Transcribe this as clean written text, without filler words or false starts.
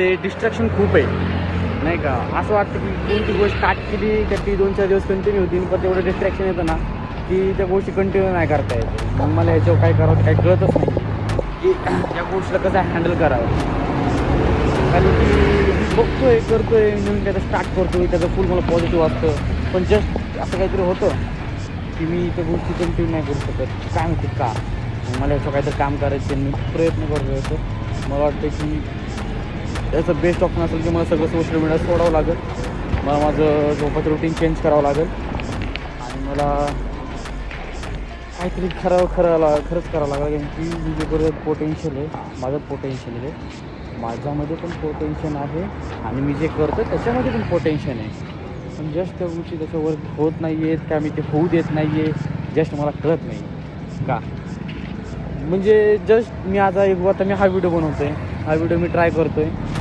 ते डिस्ट्रॅक्शन खूप आहे नाही का. असं वाटतं की कोणती गोष्ट स्टार्ट केली तर ती 2-4 दिवस कंटिन्यू होती, पण तेवढं डिस्ट्रॅक्शन येतं ना की त्या गोष्टी कंटिन्यू नाही करता येते. मग मला याच्यावर काय करावं काही कळतच नाही की या गोष्टीला कसं हँडल करावं. कारण की मी बघतोय करतोय नवीन काहीतरी स्टार्ट करतोय त्याचं फुल मला पॉझिटिव्ह असतं, पण जस्ट असं काहीतरी होतं की मी त्या गोष्टी कंटिन्यू नाही करू शकत. काय माहिती का. मग मला याचं काहीतरी काम करायचं, मी प्रयत्न करतो याचं. मला वाटतं की याचं बेस्ट ऑप्शन असेल की मला सगळं सोशल मीडिया सोडावं लागेल, मला माझं झोपाचं रुटीन चेंज करावं लागेल आणि मला काहीतरी खरंच करावं लागेल. की मी जे बरोबर पोटेन्शियल आहे, माझं पोटेन्शियल आहे, माझ्यामध्ये पण पोटेन्शियल आहे आणि मी जे करतो त्याच्यामध्ये पण पोटेन्शियल आहे, पण जस्ट त्या गोष्टी त्याच्यावर होत नाही आहेत का मी ते होऊ देत नाही आहे, जस्ट मला कळत नाही का. म्हणजे जस्ट मी आता हा व्हिडिओ बनवतो आहे, हा व्हिडिओ मी ट्राय करतो आहे